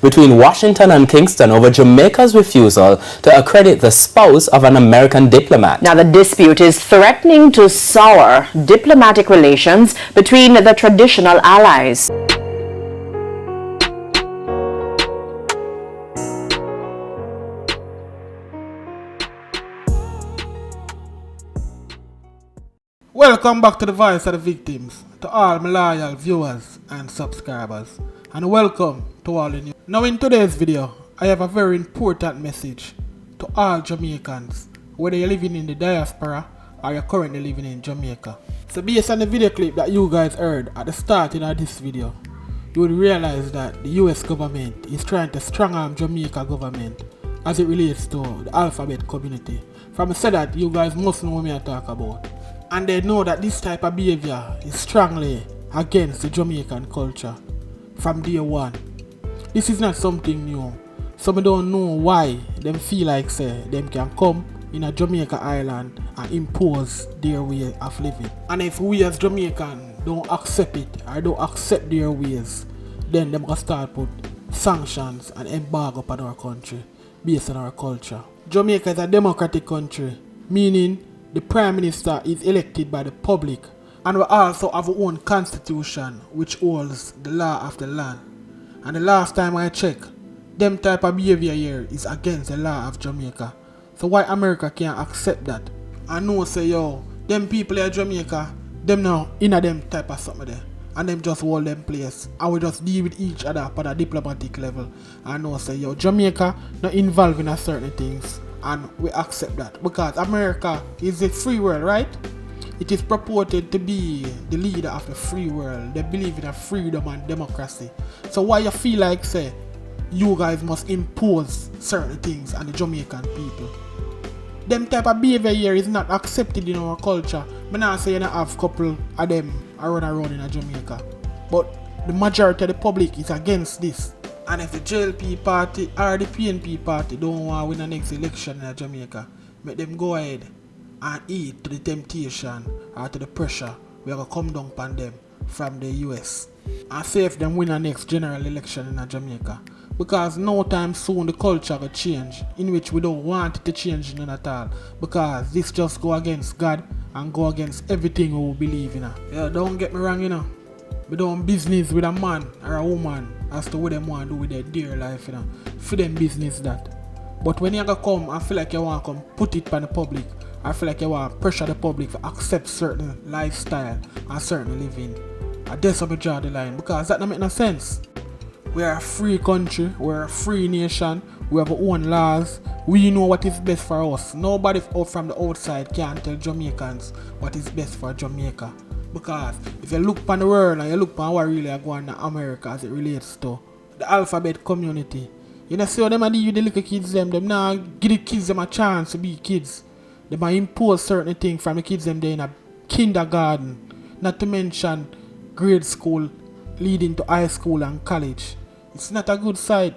between Washington and Kingston over Jamaica's refusal to accredit the spouse of an American diplomat. Now, the dispute is threatening to sour diplomatic relations between the traditional allies. Welcome back to the Voice of the Victims, to all my loyal viewers and subscribers, and welcome to all the new. Now in today's video, I have a very important message to all Jamaicans, whether you're living in the diaspora or you're currently living in Jamaica. So based on the video clip that you guys heard at the starting of this video, you will realize that the US government is trying to strong arm Jamaica government as it relates to the alphabet community. From said that, you guys must know what I talk about. And they know that this type of behavior is strongly against the Jamaican culture from day one. This is not something new. Some don't know why them feel like say them can come in a Jamaica island and impose their way of living. And if we as Jamaicans don't accept it or don't accept their ways, then them gonna start put sanctions and embargo upon our country based on our culture. Jamaica is a democratic country, meaning the Prime Minister is elected by the public, and we also have our own constitution which holds the law of the land. And the last time I checked, them type of behavior here is against the law of Jamaica. So why America can't accept that? I know say yo, them people in Jamaica, them now in a them type of something there. And them just hold them place. And we just deal with each other at a diplomatic level. I know say yo, Jamaica not involved in a certain things. And we accept that because America is a free world, right? It is purported to be the leader of the free world. They believe in a freedom and democracy. So why you feel like say you guys must impose certain things on the Jamaican people? Them type of behavior here is not accepted in our culture. But now say you don't have a couple of them around in Jamaica. But the majority of the public is against this. And if the JLP party or the PNP party don't want to win the next election in Jamaica, make them go ahead and eat to the temptation or to the pressure we are going to come down upon them from the US. And say if them win the next general election in Jamaica. Because no time soon the culture will change, in which we don't want it to change none at all. Because this just go against God and go against everything we believe in. Yeah, don't get me wrong, you know. We don't business with a man or a woman as to what they want to do with their dear life, you know. For them business that. But when you come and feel like you want to come put it on the public, I feel like you want to pressure the public to accept certain lifestyle and certain living, and that's how we draw the line, because that don't make no sense. We are a free country, we're a free nation, we have our own laws, we know what is best for us. Nobody from the outside can tell Jamaicans what is best for Jamaica. Because if you look upon the world and you look upon what really are going on in America as it relates to the alphabet community, you know, see how them are deal with the little kids them now give the kids them a chance to be kids. They might impose certain things from the kids them there in a kindergarten, not to mention grade school leading to high school and college. It's not a good sight.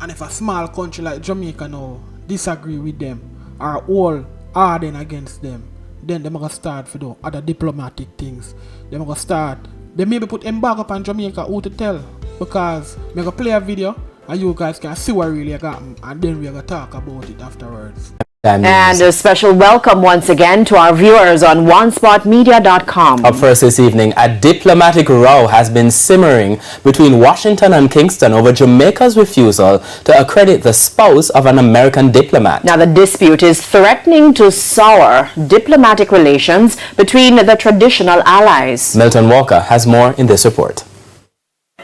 And if a small country like Jamaica now disagree with them or all harden against them, then they're going to start for the other diplomatic things. They're going to start. They maybe put embargo upon Jamaica, who to tell. Because I'm going to play a video and you guys can see what really happened, and then we're going to talk about it afterwards. And a special welcome once again to our viewers on onespotmedia.com. Up first this evening, a diplomatic row has been simmering between Washington and Kingston over Jamaica's refusal to accredit the spouse of an American diplomat. Now, the dispute is threatening to sour diplomatic relations between the traditional allies. Milton Walker has more in this report.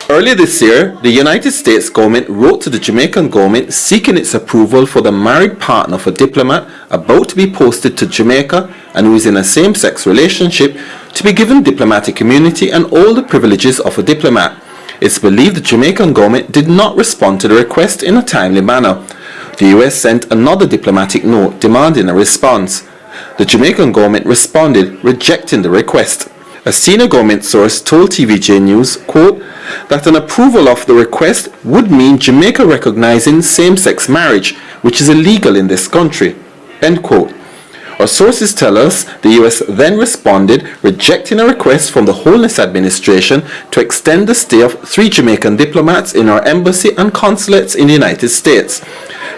Earlier this year, the United States government wrote to the Jamaican government seeking its approval for the married partner of a diplomat about to be posted to Jamaica and who is in a same-sex relationship to be given diplomatic immunity and all the privileges of a diplomat. It's believed the Jamaican government did not respond to the request in a timely manner. The US sent another diplomatic note demanding a response. The Jamaican government responded, rejecting the request. A senior government source told TVJ News, quote, that an approval of the request would mean Jamaica recognizing same-sex marriage, which is illegal in this country, end quote. Our sources tell us the US then responded, rejecting a request from the Holness administration to extend the stay of 3 Jamaican diplomats in our embassy and consulates in the United States.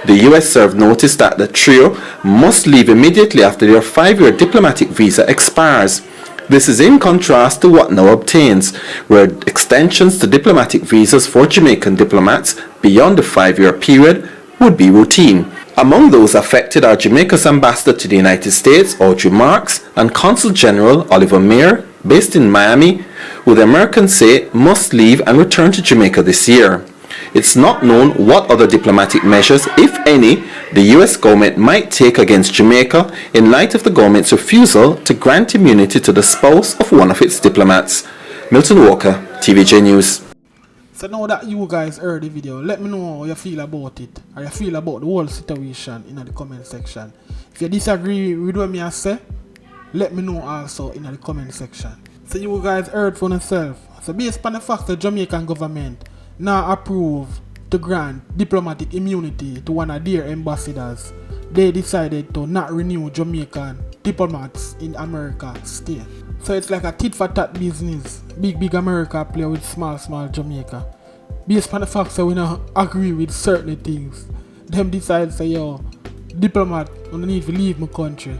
The US served notice that the trio must leave immediately after their 5-year diplomatic visa expires. This is in contrast to what now obtains, where extensions to diplomatic visas for Jamaican diplomats beyond the 5-year period would be routine. Among those affected are Jamaica's ambassador to the United States, Audrey Marks, and Consul General Oliver Mayer, based in Miami, who the Americans say must leave and return to Jamaica this year. It's not known what other diplomatic measures, if any, the US government might take against Jamaica in light of the government's refusal to grant immunity to the spouse of one of its diplomats. Milton Walker, TVJ News. So now that you guys heard the video, let me know how you feel about it, or you feel about the whole situation in the comment section. If you disagree with what I say, let me know also in the comment section. So you guys heard for yourself. So based on the fact the Jamaican government now approve to grant diplomatic immunity to one of their ambassadors, they decided to not renew Jamaican diplomats in America stay. So it's like a tit for tat business. Big America play with small Jamaica. Based on the fact that we don't agree with certain things, them decide to say, yo, diplomat, I need to leave my country.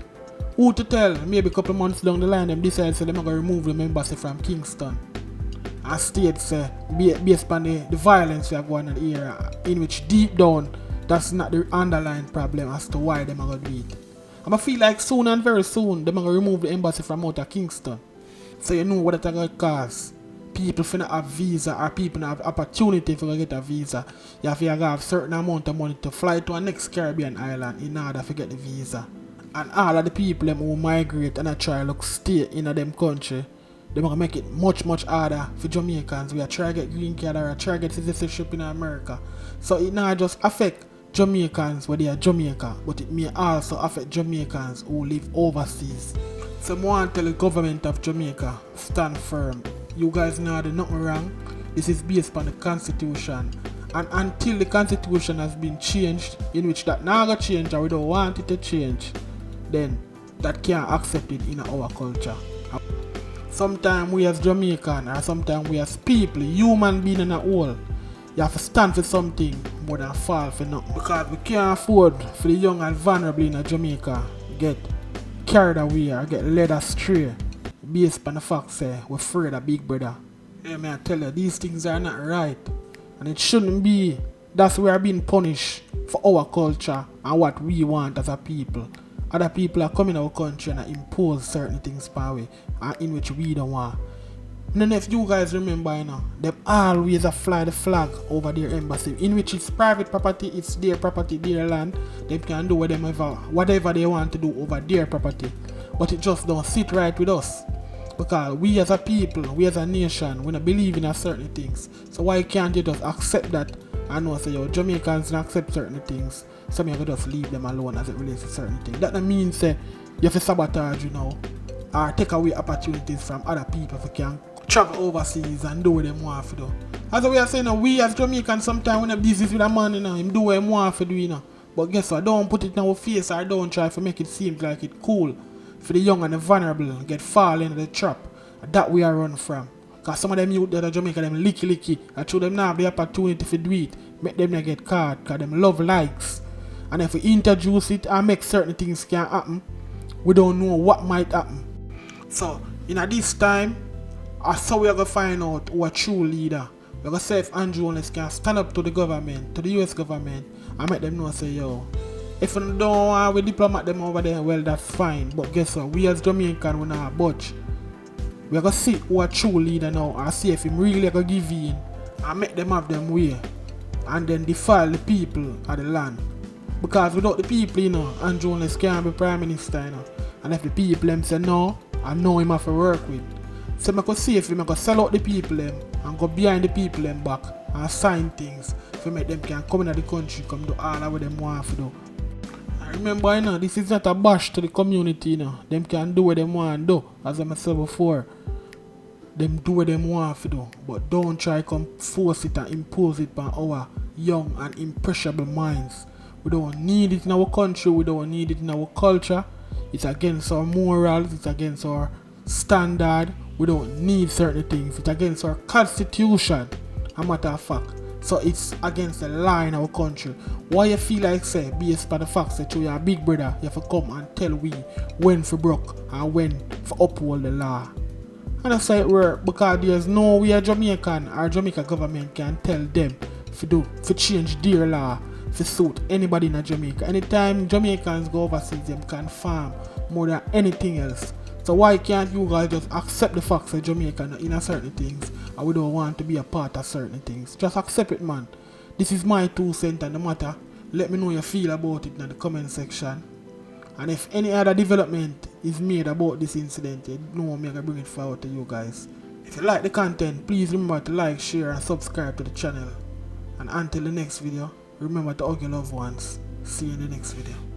Who to tell? Maybe a couple months down the line, them decide to they're going to remove the embassy from Kingston. And states based on the violence we are going on here, in which deep down that's not the underlying problem as to why them are going to do it. And I feel like soon and very soon they're going to remove the embassy from out of Kingston. So you know what it's going to cause. People finna have visa, or people have opportunity to get a visa. You have to have certain amount of money to fly to a next Caribbean island in order to get the visa. And all of the people them who migrate and try to stay in a them country, they're going to make it much harder for Jamaicans. We are trying to get Greencard or try to get citizenship in America. So it not just affect Jamaicans where they are Jamaica, but it may also affect Jamaicans who live overseas. So I want to tell the government of Jamaica, stand firm. You guys know there's nothing wrong. This is based on the Constitution. And until the Constitution has been changed, in which that now going to change or we don't want it to change, then that can't accept it in our culture. Sometimes we as Jamaican, or sometimes we as people, human being in a whole, you have to stand for something more than fall for nothing. Because we can't afford for the young and vulnerable in Jamaica get carried away or get led astray based on the fact that we're afraid of Big Brother. Yeah, man, I tell you, these things are not right. And it shouldn't be. That's why we are being punished for our culture and what we want as a people. Other people are coming to our country and impose certain things per way in which we don't want. And then if you guys remember, you know, they always fly the flag over their embassy, in which it's private property, it's their property, their land. They can do whatever they want to do over their property. But it just don't sit right with us. Because we as a people, we as a nation, we don't believe in certain things. So why can't you just accept that and know say, yo, Jamaicans don't accept certain things, so you can just leave them alone as it relates to certain things. That means say you have to sabotage, you know, or take away opportunities from other people who can travel overseas and do what they want to do. As we are saying, we as Jamaicans sometimes we have business with a man, you know, him do what he want to do, you know. But guess what? Don't put it in our face or don't try to make it seem like it's cool for the young and the vulnerable get fall into the trap that we are run from. Because some of them youth that are Jamaica, them licky, and through them now have the opportunity to do it, make them not get caught, because them love likes. And if we introduce it and make certain things can happen, we don't know what might happen. So, in this time, that's how we are going to find out who a true leader. We're going to say if Andrew Holness can stand up to the government, to the US government, and make them know, say, yo, if we don't want we diplomat them over there, well, that's fine. But guess what? We as Jamaicans, we not budge. We're going to see who a true leader now and see if him really going to give in and make them have them way. And then defile the people of the land. Because without the people, you know, Andrew Holness can't be Prime Minister, you know. And if the people them say no, I know him have to work with. So I could see if him go sell out the people them and go behind the people them back and sign things to make them can come into the country, come do all of what them want to do. And remember, you know, this is not a bash to the community, you know. Them can do what them want to do, as I said before. Them do what them want to do, but don't try to force it and impose it on our young and impressionable minds. We don't need it in our country, we don't need it in our culture. It's against our morals, it's against our standard. We don't need certain things. It's against our constitution, a matter of fact. So it's against the law in our country. Why you feel like say, based on the fact that you're a big brother, you have to come and tell we when for broke and when for uphold the law. And that's how it works, because there's no way a Jamaican or Jamaica government can tell them for change their law to suit anybody in Jamaica. Anytime Jamaicans go overseas, them can farm more than anything else. So why can't you guys just accept the facts that Jamaica in a certain things and we don't want to be a part of certain things? Just accept it, man. This is my 2 cents and the matter. Let me know how you feel about it in the comment section. And if any other development is made about this incident, you know me, I can bring it forward to you guys. If you like the content, please remember to like, share and subscribe to the channel. And until the next video, remember to hug your loved ones. See you in the next video.